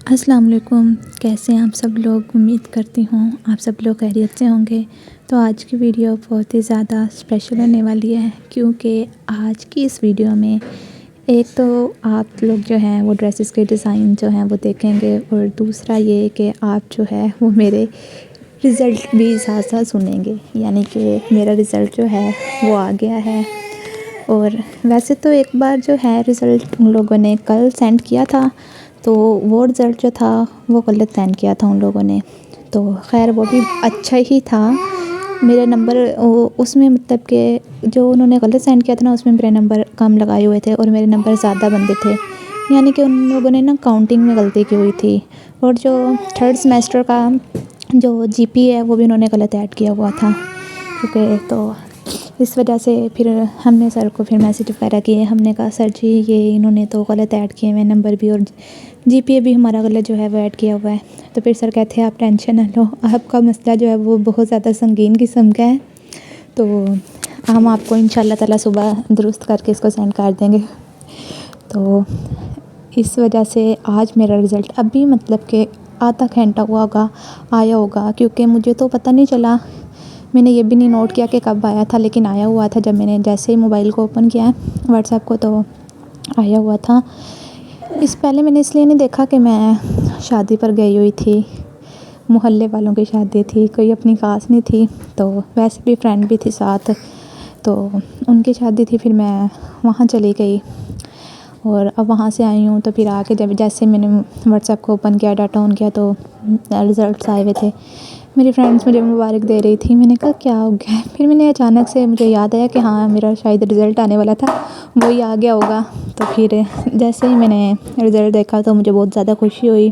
السلام علیکم، کیسے ہیں آپ سب لوگ؟ امید کرتی ہوں آپ سب لوگ خیریت سے ہوں گے۔ تو آج کی ویڈیو بہت ہی زیادہ اسپیشل ہونے والی ہے، کیونکہ آج کی اس ویڈیو میں ایک تو آپ لوگ جو ہیں وہ ڈریسز کے ڈیزائن جو ہیں وہ دیکھیں گے، اور دوسرا یہ کہ آپ جو ہے وہ میرے رزلٹ بھی ساتھ ساتھ سنیں گے، یعنی کہ میرا رزلٹ جو ہے وہ آ گیا ہے۔ اور ویسے تو ایک بار جو ہے رزلٹ ان لوگوں نے کل سینڈ کیا تھا، تو وہ رزلٹ جو تھا وہ غلط سینڈ کیا تھا ان لوگوں نے، تو خیر وہ بھی اچھا ہی تھا۔ میرے نمبر اس میں مطلب کہ جو انہوں نے غلط سینڈ کیا تھا نا، اس میں میرے نمبر کم لگائے ہوئے تھے اور میرے نمبر زیادہ بندے تھے، یعنی کہ ان لوگوں نے نا کاؤنٹنگ میں غلطی کی ہوئی تھی۔ اور جو تھرڈ سمیسٹر کا جو جی پی ہے وہ بھی انہوں نے غلط ایڈ کیا ہوا تھا، کیونکہ تو اس وجہ سے پھر ہم نے سر کو پھر میسیج وغیرہ کیے، ہم نے کہا سر جی یہ انہوں نے تو غلط ایڈ کیے ہوئے نمبر بھی، اور جی پی اے بھی ہمارا غلط جو ہے وہ ایڈ کیا ہوا ہے۔ تو پھر سر کہتے ہیں آپ ٹینشن نہ لو، آپ کا مسئلہ جو ہے وہ بہت زیادہ سنگین قسم کا ہے، تو ہم آپ کو انشاء اللہ تعالیٰ صبح درست کر کے اس کو سینڈ کر دیں گے۔ تو اس وجہ سے آج میرا رزلٹ ابھی مطلب کہ آدھا گھنٹہ ہوا ہوگا آیا ہوگا، کیونکہ مجھے تو پتہ نہیں چلا، میں نے یہ بھی نہیں نوٹ کیا کہ کب آیا تھا، لیکن آیا ہوا تھا جب میں نے جیسے ہی موبائل کو اوپن کیا واٹس ایپ کو، تو آیا ہوا تھا۔ اس پہلے میں نے اس لیے نہیں دیکھا کہ میں شادی پر گئی ہوئی تھی، محلے والوں کی شادی تھی، کوئی اپنی خاص نہیں تھی، تو ویسے بھی فرینڈ بھی تھی ساتھ، تو ان کی شادی تھی، پھر میں وہاں چلی گئی، اور اب وہاں سے آئی ہوں، تو پھر آ کے جب جیسے میں نے واٹس ایپ کو اوپن کیا، ڈاٹا آن کیا، تو رزلٹس آئے ہوئے تھے۔ میری فرینڈس مجھے مبارک دے رہی تھی، میں نے کہا کیا ہو گیا ہے؟ پھر میں نے اچانک سے مجھے یاد آیا کہ ہاں میرا شاید رزلٹ آنے والا تھا، وہی آ گیا ہوگا۔ تو پھر جیسے ہی میں نے رزلٹ دیکھا تو مجھے بہت زیادہ خوشی ہوئی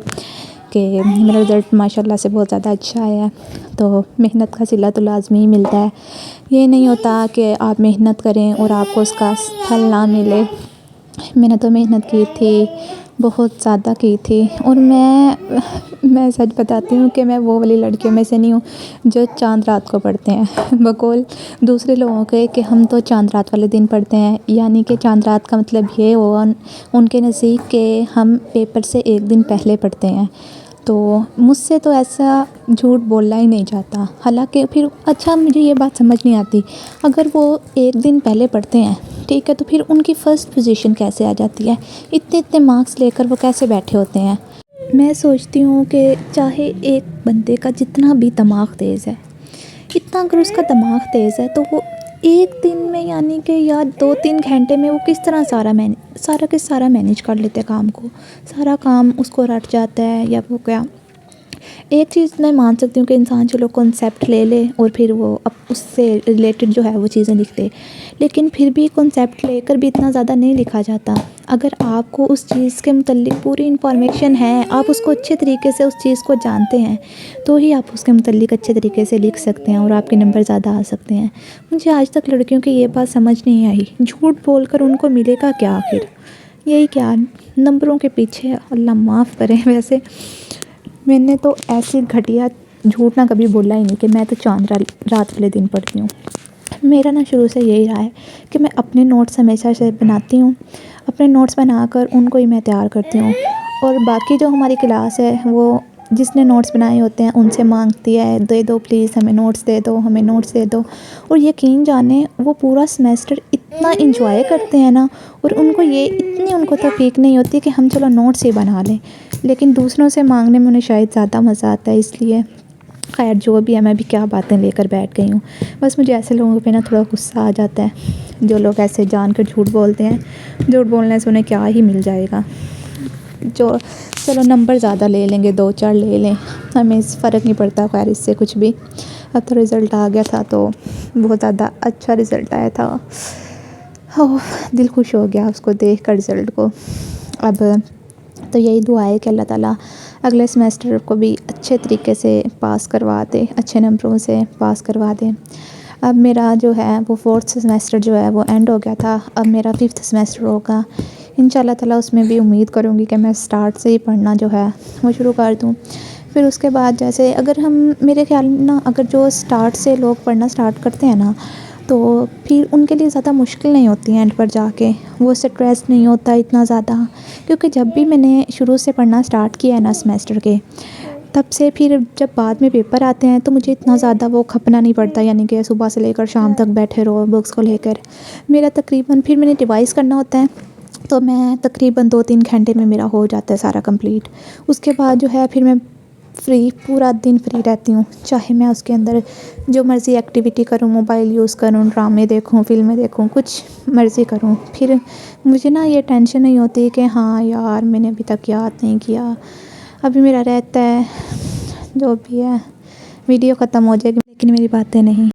کہ میرا رزلٹ ماشاء اللہ سے بہت زیادہ اچھا آیا ہے۔ تو محنت کا صلہ تو لازمی ہی ملتا ہے، یہ نہیں ہوتا کہ آپ محنت کریں اور آپ کو اس کا پھل نہ ملے۔ میں نے تو محنت کی تھی، بہت زیادہ کی تھی، اور میں سچ بتاتی ہوں کہ میں وہ والی لڑکیوں میں سے نہیں ہوں جو چاند رات کو پڑھتے ہیں، بقول دوسرے لوگوں کے کہ ہم تو چاند رات والے دن پڑھتے ہیں، یعنی کہ چاند رات کا مطلب یہ ہوا ان کے نزدیک کہ ہم پیپر سے ایک دن پہلے پڑھتے ہیں۔ تو مجھ سے تو ایسا جھوٹ بولا ہی نہیں جاتا، حالانکہ پھر اچھا مجھے یہ بات سمجھ نہیں آتی، اگر وہ ایک دن پہلے پڑھتے ہیں ٹھیک ہے، تو پھر ان کی فرسٹ پوزیشن کیسے آ جاتی ہے؟ اتنے مارکس لے کر وہ کیسے بیٹھے ہوتے ہیں؟ میں سوچتی ہوں کہ چاہے ایک بندے کا جتنا بھی دماغ تیز ہے، اتنا اگر اس کا دماغ تیز ہے، تو وہ ایک دن میں یعنی کہ یا 2-3 گھنٹے میں وہ کس طرح سارا مینیج کر لیتے ہیں کام کو، سارا کام اس کو رٹ جاتا ہے، یا وہ کیا۔ ایک چیز میں مان سکتی ہوں کہ انسان چلو کنسیپٹ لے لے اور پھر وہ اب اس سے ریلیٹڈ جو ہے وہ چیزیں لکھ دے، لیکن پھر بھی کنسیپٹ لے کر بھی اتنا زیادہ نہیں لکھا جاتا۔ اگر آپ کو اس چیز کے متعلق پوری انفارمیشن ہے، آپ اس کو اچھے طریقے سے اس چیز کو جانتے ہیں، تو ہی آپ اس کے متعلق اچھے طریقے سے لکھ سکتے ہیں اور آپ کے نمبر زیادہ آ سکتے ہیں۔ مجھے آج تک لڑکیوں کی یہ بات سمجھ نہیں آئی، جھوٹ بول کر ان کو ملے گا کیا آخر؟ یہی کیا نمبروں کے پیچھے، اللہ معاف کرے، ویسے میں نے تو ایسی گھٹیا جھوٹ نہ کبھی بولا ہی نہیں کہ میں تو چاند رات والے دن پڑھتی ہوں۔ میرا نا شروع سے یہی رہا ہے کہ میں اپنے نوٹس ہمیشہ سے بناتی ہوں، اپنے نوٹس بنا کر ان کو ہی میں تیار کرتی ہوں، اور باقی جو ہماری کلاس ہے وہ جس نے نوٹس بنائے ہوتے ہیں ان سے مانگتی ہے دے دو پلیز، ہمیں نوٹس دے دو، ہمیں نوٹس دے دو۔ اور یقین جانیں وہ پورا سمیسٹر اتنا انجوائے کرتے ہیں نا، اور ان کو توفیق نہیں ہوتی کہ ہم چلو نوٹس ہی بنا لیں، لیکن دوسروں سے مانگنے میں انہیں شاید زیادہ مزہ آتا ہے، اس لیے خیر جو بھی ہے، میں بھی کیا باتیں لے کر بیٹھ گئی ہوں۔ بس مجھے ایسے لوگوں پہ نا تھوڑا غصہ آ جاتا ہے، جو لوگ ایسے جان کر جھوٹ بولتے ہیں، جھوٹ بولنے سے انہیں کیا ہی مل جائے گا، جو چلو نمبر زیادہ لے لیں گے، 2-4 لے لیں، ہمیں فرق نہیں پڑتا، خیر اس سے کچھ بھی۔ اب تو رزلٹ آ گیا تھا، تو بہت زیادہ اچھا رزلٹ آیا تھا، دل خوش ہو گیا اس کو دیکھ کر رزلٹ کو۔ اب تو یہی دعا ہے کہ اللہ تعالیٰ اگلے سمیسٹر کو بھی اچھے طریقے سے پاس کروا دے، اچھے نمبروں سے پاس کروا دے۔ اب میرا جو ہے وہ 4تھ سمیسٹر جو ہے وہ اینڈ ہو گیا تھا، اب میرا 5تھ سمیسٹر ہوگا انشاء اللہ تعالیٰ، اس میں بھی امید کروں گی کہ میں سٹارٹ سے ہی پڑھنا جو ہے وہ شروع کر دوں۔ پھر اس کے بعد جیسے اگر ہم میرے خیال نا، اگر جو سٹارٹ سے لوگ پڑھنا سٹارٹ کرتے ہیں نا، تو پھر ان کے لیے زیادہ مشکل نہیں ہوتی ہے اینڈ پر جا کے، وہ اسٹریس نہیں ہوتا اتنا زیادہ، کیونکہ جب بھی میں نے شروع سے پڑھنا اسٹارٹ کیا ہے نا سمیسٹر کے، تب سے پھر جب بعد میں پیپر آتے ہیں تو مجھے اتنا زیادہ وہ کھپنا نہیں پڑتا، یعنی کہ صبح سے لے کر شام تک بیٹھے رہو بکس کو لے کر۔ میرا تقریباً پھر میں نے ریوائز کرنا ہوتا ہے تو میں تقریباً 2-3 گھنٹے میں میرا ہو جاتا ہے سارا کمپلیٹ۔ اس کے بعد جو ہے پھر میں پورا دن فری رہتی ہوں، چاہے میں اس کے اندر جو مرضی ایکٹیویٹی کروں، موبائل یوز کروں، ڈرامے دیکھوں، فلمیں دیکھوں، کچھ مرضی کروں، پھر مجھے نا یہ ٹینشن نہیں ہوتی کہ ہاں یار میں نے ابھی تک یاد نہیں کیا، ابھی میرا رہتا ہے جو بھی ہے، ویڈیو ختم ہو جائے گی لیکن میری باتیں نہیں۔